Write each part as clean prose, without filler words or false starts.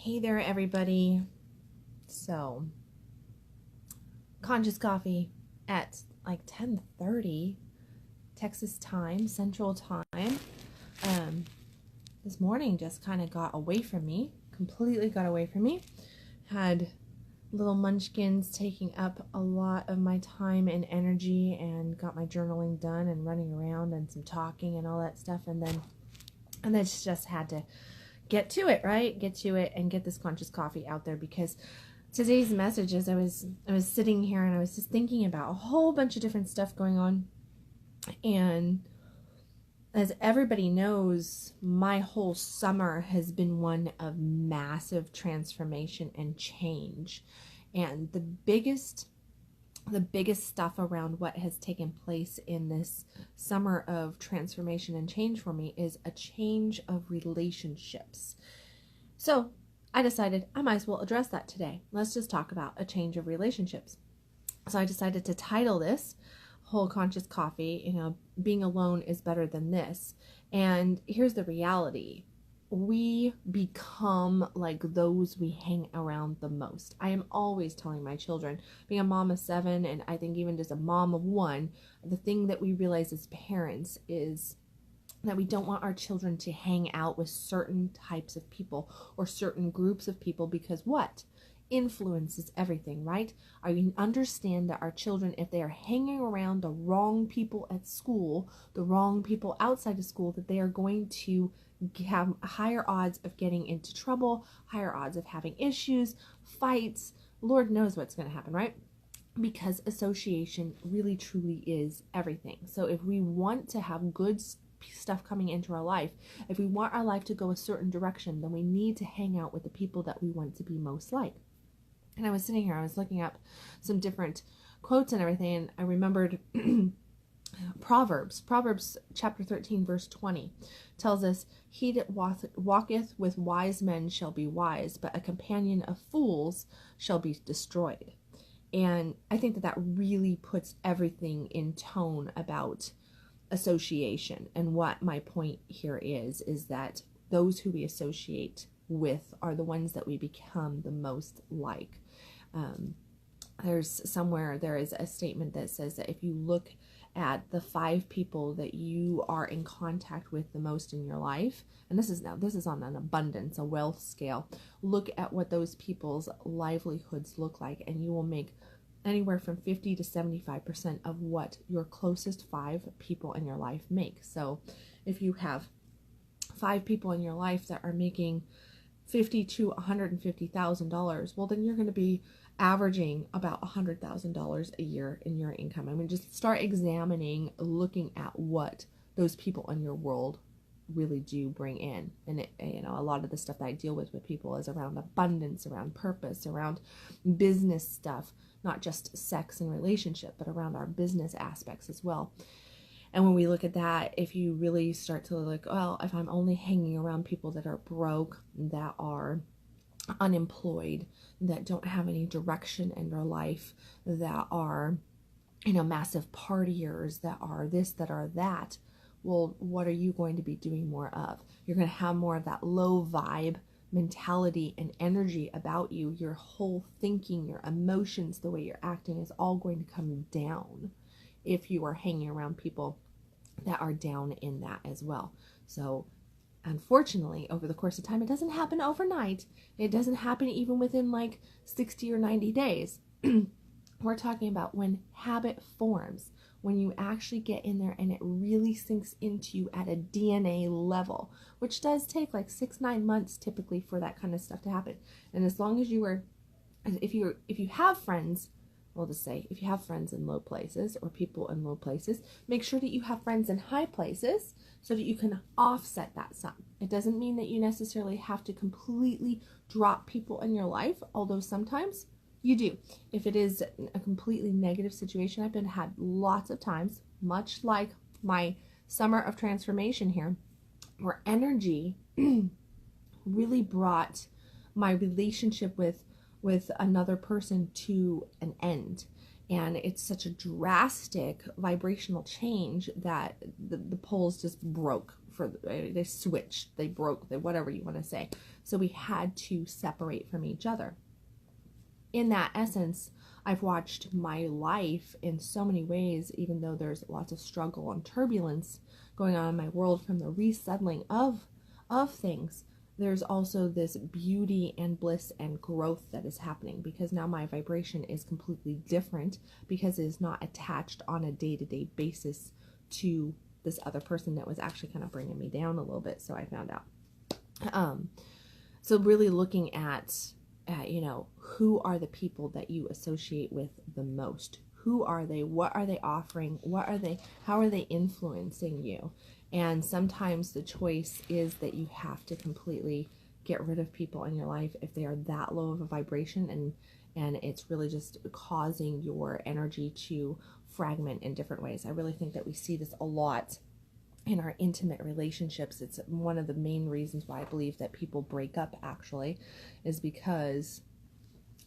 Hey there, everybody. So, conscious coffee at like 10:30 Texas time, Central time. This morning just kind of got away from me, completely got away from me. Had little munchkins taking up a lot of my time and energy, and got my journaling done and running around and some talking and all that stuff, and then just had to get to it, right? Get to it and get this conscious coffee out there, because today's message is I was sitting here and I was just thinking about a whole bunch of different stuff going on. And as everybody knows, my whole summer has been one of massive transformation and change. And the biggest stuff around what has taken place in this summer of transformation and change for me is a change of relationships. So I decided I might as well address that today. Let's just talk about a change of relationships. So I decided to title this whole conscious coffee, being alone is better than this. And here's the reality. We become like those we hang around the most. I am always telling my children, being a mom of 7, and I think even just a mom of 1, the thing that we realize as parents is that we don't want our children to hang out with certain types of people or certain groups of people, because what? Influence is everything, right? I understand that our children, if they are hanging around the wrong people at school, the wrong people outside of school, that they are going to have higher odds of getting into trouble, higher odds of having issues, fights. Lord knows what's going to happen, right? Because association really truly is everything. So if we want to have good stuff coming into our life, if we want our life to go a certain direction, then we need to hang out with the people that we want to be most like. And I was sitting here, I was looking up some different quotes and everything, and I remembered Proverbs chapter 13 verse 20 tells us, he that walketh with wise men shall be wise, but a companion of fools shall be destroyed. And I think that really puts everything in tone about association. And what my point here is that those who we associate with are the ones that we become the most like. There is a statement that says that if you look at the 5 people that you are in contact with the most in your life, and this is on an abundance, a wealth scale, look at what those people's livelihoods look like, and you will make anywhere from 50 to 75% of what your closest 5 people in your life make. So if you have 5 people in your life that are making $50,000 to $150,000, well, then you're going to be averaging about $100,000 a year in your income. I mean, just start examining, looking at what those people in your world really do bring in. And a lot of the stuff that I deal with people is around abundance, around purpose, around business stuff, not just sex and relationship, but around our business aspects as well. And when we look at that, if you really start to look, well, if I'm only hanging around people that are broke, that are unemployed, that don't have any direction in their life, that are, massive partiers, that are this, that are that, well, what are you going to be doing more of? You're going to have more of that low vibe mentality and energy about you. Your whole thinking, your emotions, the way you're acting is all going to come down if you are hanging around people that are down in that as well. So unfortunately, over the course of time, it doesn't happen overnight. It doesn't happen even within like 60 or 90 days. We're talking about when habit forms, when you actually get in there and it really sinks into you at a DNA level, which does take like 6-9 months typically for that kind of stuff to happen. And as long as if you have friends, we'll just say, if you have friends in low places or people in low places, make sure that you have friends in high places so that you can offset that some. It doesn't mean that you necessarily have to completely drop people in your life, although sometimes you do. If it is a completely negative situation, I've had lots of times, much like my summer of transformation here, where energy really brought my relationship with another person to an end. And it's such a drastic vibrational change that the poles just broke they switched, they broke, whatever you want to say. So we had to separate from each other. In that essence, I've watched my life in so many ways, even though there's lots of struggle and turbulence going on in my world from the resettling of things. There's also this beauty and bliss and growth that is happening, because now my vibration is completely different, because it is not attached on a day-to-day basis to this other person that was actually kind of bringing me down a little bit. So I found out. So really looking at, who are the people that you associate with the most? Who are they? What are they offering? How are they influencing you? And sometimes the choice is that you have to completely get rid of people in your life if they are that low of a vibration, and it's really just causing your energy to fragment in different ways. I really think that we see this a lot in our intimate relationships. It's one of the main reasons why I believe that people break up, actually, is because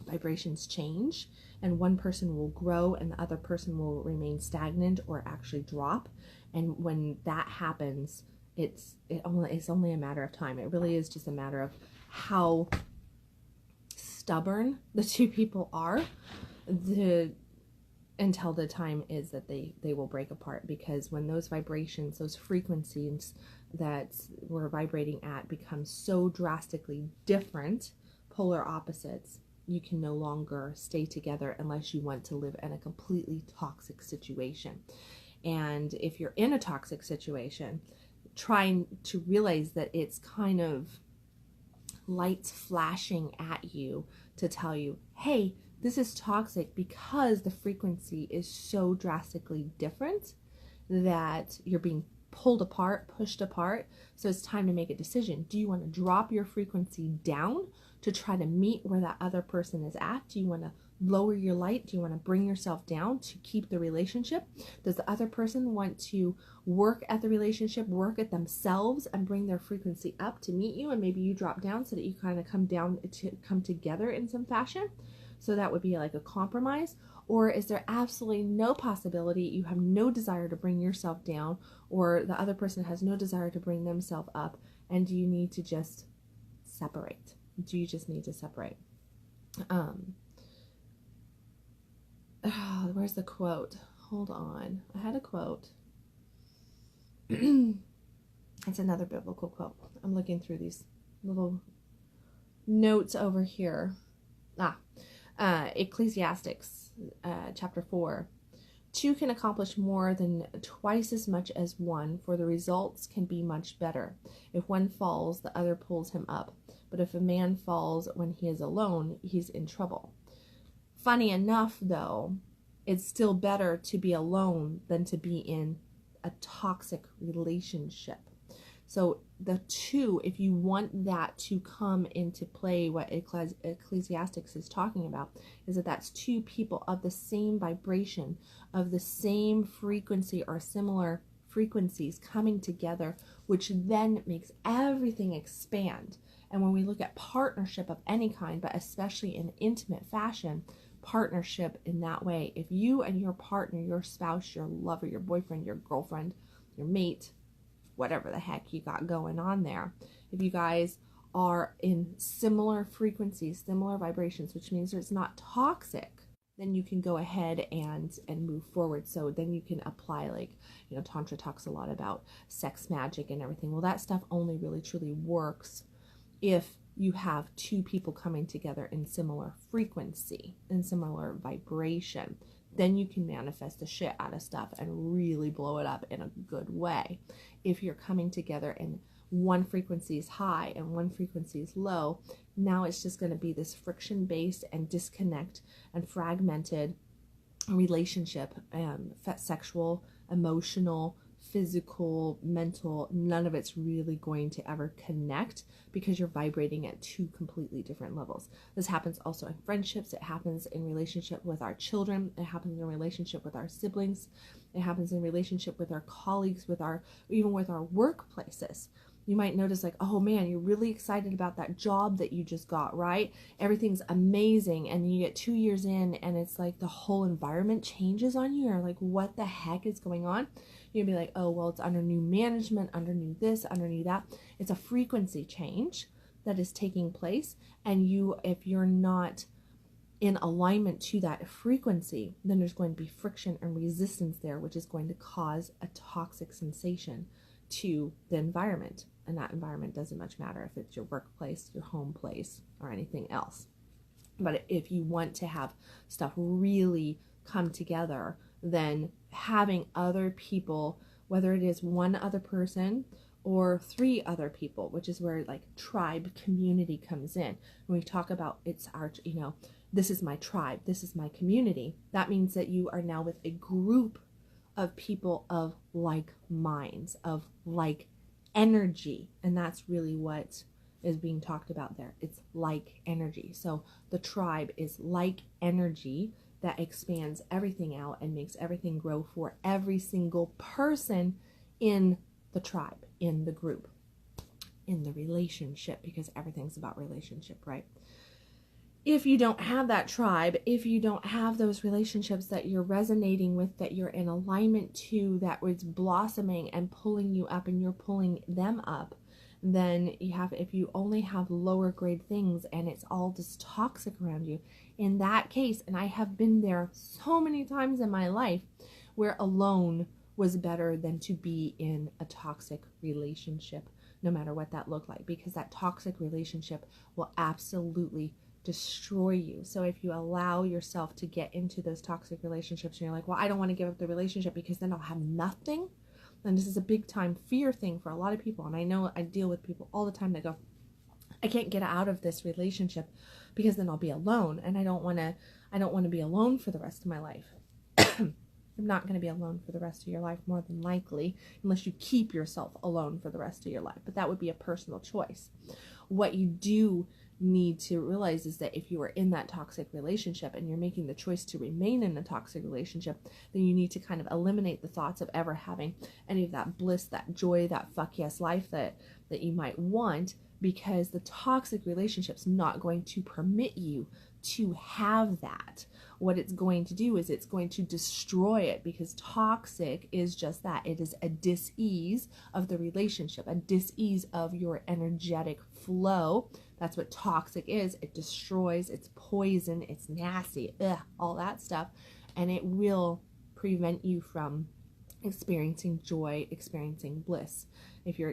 vibrations change, and one person will grow and the other person will remain stagnant or actually drop. And when that happens, it's only a matter of time. It really is just a matter of how stubborn the two people are until the time is that they will break apart. Because when those vibrations, those frequencies that we're vibrating at become so drastically different, polar opposites, you can no longer stay together unless you want to live in a completely toxic situation. And if you're in a toxic situation, trying to realize that it's kind of lights flashing at you to tell you, hey, this is toxic, because the frequency is so drastically different that you're being pulled apart, pushed apart. So it's time to make a decision. Do you want to drop your frequency down to try to meet where that other person is at? Do you want to lower your light? Do you want to bring yourself down to keep the relationship? Does the other person want to work at the relationship, work at themselves, and bring their frequency up to meet you, and maybe you drop down so that you kind of come together in some fashion? So that would be like a compromise. Or is there absolutely no possibility, you have no desire to bring yourself down, or the other person has no desire to bring themselves up, and do you need to just separate? Do you just need to separate? Where's the quote? Hold on. I had a quote. It's another biblical quote. I'm looking through these little notes over here. Ecclesiastes, chapter 4. Two can accomplish more than twice as much as one, for the results can be much better. If one falls, the other pulls him up. But if a man falls when he is alone, he's in trouble. Funny enough, though, it's still better to be alone than to be in a toxic relationship. So the two, if you want that to come into play, what Ecclesiastes is talking about is that that's two people of the same vibration, of the same frequency or similar frequencies coming together, which then makes everything expand. And when we look at partnership of any kind, but especially in intimate fashion, partnership in that way, if you and your partner, your spouse, your lover, your boyfriend, your girlfriend, your mate, whatever the heck you got going on there, if you guys are in similar frequencies, similar vibrations, which means it's not toxic, then you can go ahead and move forward. So then you can apply, like, Tantra talks a lot about sex magic and everything. Well, that stuff only really truly works if you have two people coming together in similar frequency, in similar vibration. Then you can manifest the shit out of stuff and really blow it up in a good way. If you're coming together and one frequency is high and one frequency is low, now it's just going to be this friction-based and disconnect and fragmented relationship, sexual, emotional, physical, mental. None of it's really going to ever connect because you're vibrating at two completely different levels. This happens also in friendships. It happens in relationship with our children. It happens in relationship with our siblings. It happens in relationship with our colleagues, even with our workplaces. You might notice, like, oh man, you're really excited about that job that you just got, right? Everything's amazing. And then you get 2 years in and it's like the whole environment changes on you. You're like, what the heck is going on? You'd be like, oh, well, it's under new management, under new this, under new that. It's a frequency change that is taking place. And if you're not in alignment to that frequency, then there's going to be friction and resistance there, which is going to cause a toxic sensation to the environment. And that environment doesn't much matter if it's your workplace, your home place, or anything else. But if you want to have stuff really come together, then having other people, whether it is one other person or 3 other people, which is where like tribe community comes in. When we talk about it's our, this is my tribe, this is my community, that means that you are now with a group of people of like minds, of like energy. And that's really what is being talked about there. It's like energy. So the tribe is like energy that expands everything out and makes everything grow for every single person in the tribe, in the group, in the relationship, because everything's about relationship, right? If you don't have that tribe, if you don't have those relationships that you're resonating with, that you're in alignment to, that was blossoming and pulling you up and you're pulling them up, then if you only have lower grade things and it's all just toxic around you, in that case, and I have been there so many times in my life where alone was better than to be in a toxic relationship, no matter what that looked like, because that toxic relationship will absolutely destroy you. So if you allow yourself to get into those toxic relationships and you're like, well, I don't want to give up the relationship because then I'll have nothing. And this is a big time fear thing for a lot of people. And I know I deal with people all the time that go, I can't get out of this relationship because then I'll be alone. And I don't want to be alone for the rest of my life. You're not going to be alone for the rest of your life, more than likely, unless you keep yourself alone for the rest of your life. But that would be a personal choice. What you do need to realize is that if you are in that toxic relationship and you're making the choice to remain in a toxic relationship, then you need to kind of eliminate the thoughts of ever having any of that bliss, that joy, that fuck yes life that you might want, because the toxic relationship's not going to permit you to have that. What it's going to do is it's going to destroy it, because toxic is just that. It is a dis-ease of the relationship, a dis-ease of your energetic flow. That's what toxic is. It destroys, it's poison, it's nasty, all that stuff. And it will prevent you from experiencing joy, experiencing bliss. If you're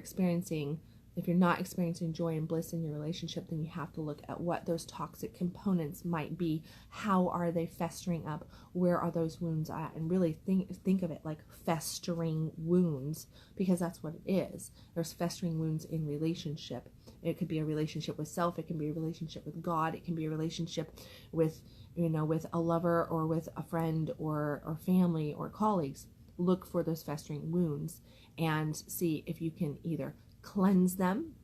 not experiencing joy and bliss in your relationship, then you have to look at what those toxic components might be. How are they festering up? Where are those wounds at? And really think of it like festering wounds, because that's what it is. There's festering wounds in relationship. It could be a relationship with self. It can be a relationship with God. It can be a relationship with a lover or with a friend or family or colleagues. Look for those festering wounds and see if you can either cleanse them,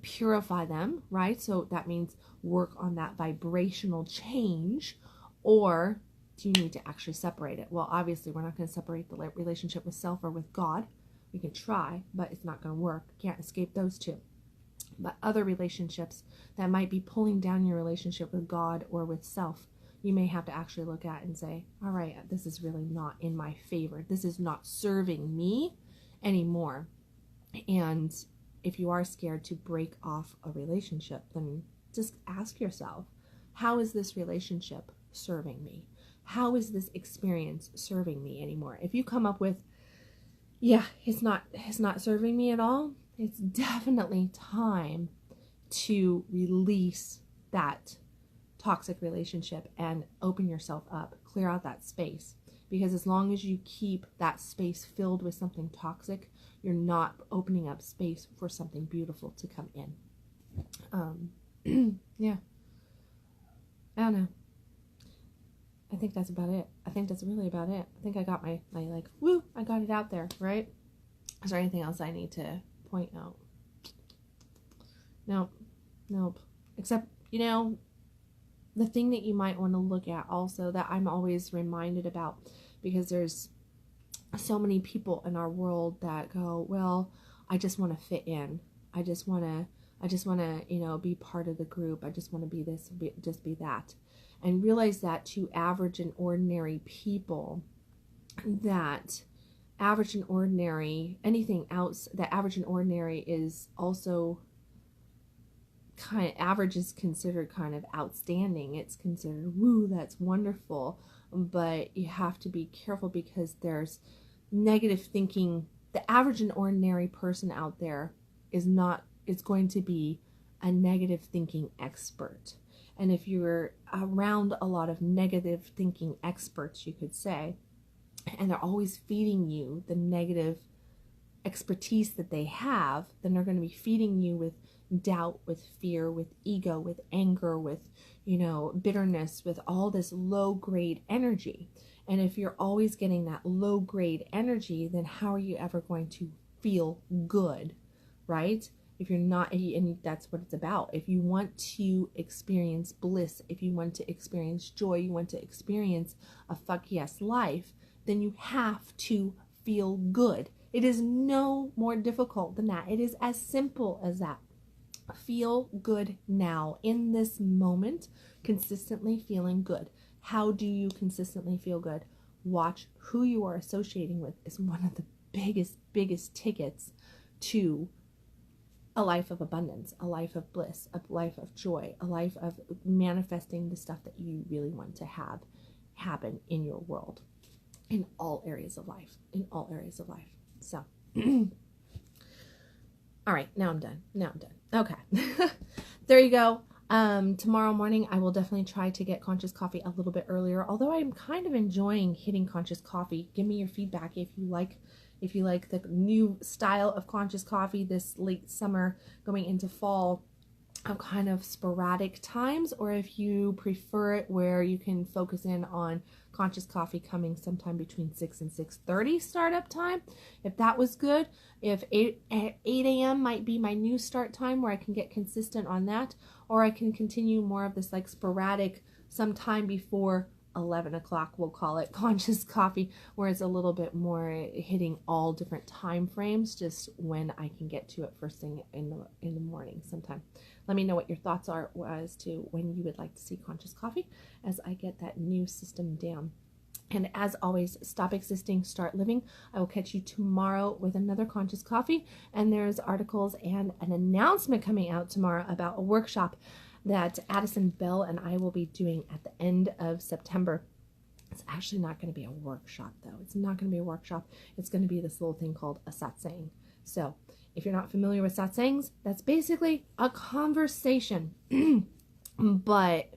purify them, right? So that means work on that vibrational change, or do you need to actually separate it? Well, obviously we're not going to separate the relationship with self or with God. We can try, but it's not going to work. Can't escape those two. But other relationships that might be pulling down your relationship with God or with self, you may have to actually look at and say, all right, this is really not in my favor. This is not serving me anymore. And if you are scared to break off a relationship, then just ask yourself, how is this relationship serving me? How is this experience serving me anymore? If you come up with, yeah, it's not serving me at all, it's definitely time to release that toxic relationship and open yourself up, clear out that space. Because as long as you keep that space filled with something toxic, you're not opening up space for something beautiful to come in. Yeah. I don't know. I think that's about it. I think that's really about it. I think I got my like, woo, I got it out there, right? Is there anything else I need to point out? Nope. Except, the thing that you might want to look at also, that I'm always reminded about, because there's so many people in our world that go, well, I just want to fit in. I just want to, be part of the group. I just want to be this, just be that. And realize that to average and ordinary people, that average and ordinary, anything else that average and ordinary is also kind of, average is considered kind of outstanding. It's considered, woo, that's wonderful. But you have to be careful because there's negative thinking. The average and ordinary person out there is going to be a negative thinking expert. And if you're around a lot of negative thinking experts, you could say, and they're always feeding you the negative expertise that they have, then they're going to be feeding you with doubt, with fear, with ego, with anger, with, bitterness, with all this low grade energy. And if you're always getting that low grade energy, then how are you ever going to feel good, right? If you're not, and that's what it's about. If you want to experience bliss, if you want to experience joy, you want to experience a fuck yes life, then you have to feel good. It is no more difficult than that. It is as simple as that. Feel good now, in this moment, consistently feeling good. How do you consistently feel good? Watch who you are associating with is one of the biggest tickets to a life of abundance, a life of bliss, a life of joy, a life of manifesting the stuff that you really want to have happen in your world, in all areas of life, So, all right, now I'm done. Okay. There you go. Tomorrow morning, I will definitely try to get Conscious Coffee a little bit earlier, although I'm kind of enjoying hitting Conscious Coffee. Give me your feedback if you like the new style of Conscious Coffee this late summer going into fall of kind of sporadic times, or if you prefer it where you can focus in on Conscious Coffee coming sometime between 6 and 6:30 startup time. If that was good, if 8 a.m. might be my new start time where I can get consistent on that, or I can continue more of this like sporadic sometime before 11 o'clock, we'll call it Conscious Coffee, where it's a little bit more hitting all different time frames, just when I can get to it first thing in the morning sometime. Let me know what your thoughts are as to when you would like to see Conscious Coffee as I get that new system down. And as always, stop existing, start living. I will catch you tomorrow with another Conscious Coffee. And there's articles and an announcement coming out tomorrow about a workshop that Addison Bell and I will be doing at the end of September. It's actually not going to be a workshop, though. It's not going to be a workshop. It's going to be this little thing called a satsang. So if you're not familiar with satsangs, that's basically a conversation. But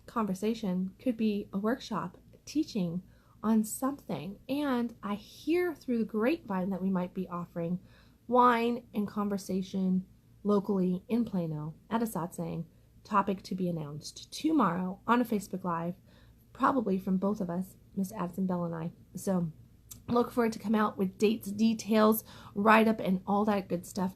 conversation could be a workshop teaching on something. And I hear through the grapevine that we might be offering wine and conversation locally in Plano at a satsang, topic to be announced tomorrow on a Facebook Live, probably from both of us, Miss Addison Bell and I. So look for it to come out with dates, details, write-up, and all that good stuff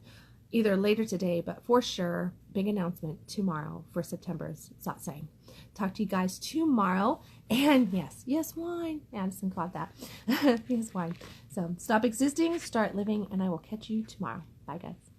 either later today, but for sure, big announcement tomorrow for September's satsang. Talk to you guys tomorrow. And yes, wine. Addison caught that. Yes, wine. So stop existing, start living, and I will catch you tomorrow. Bye, guys.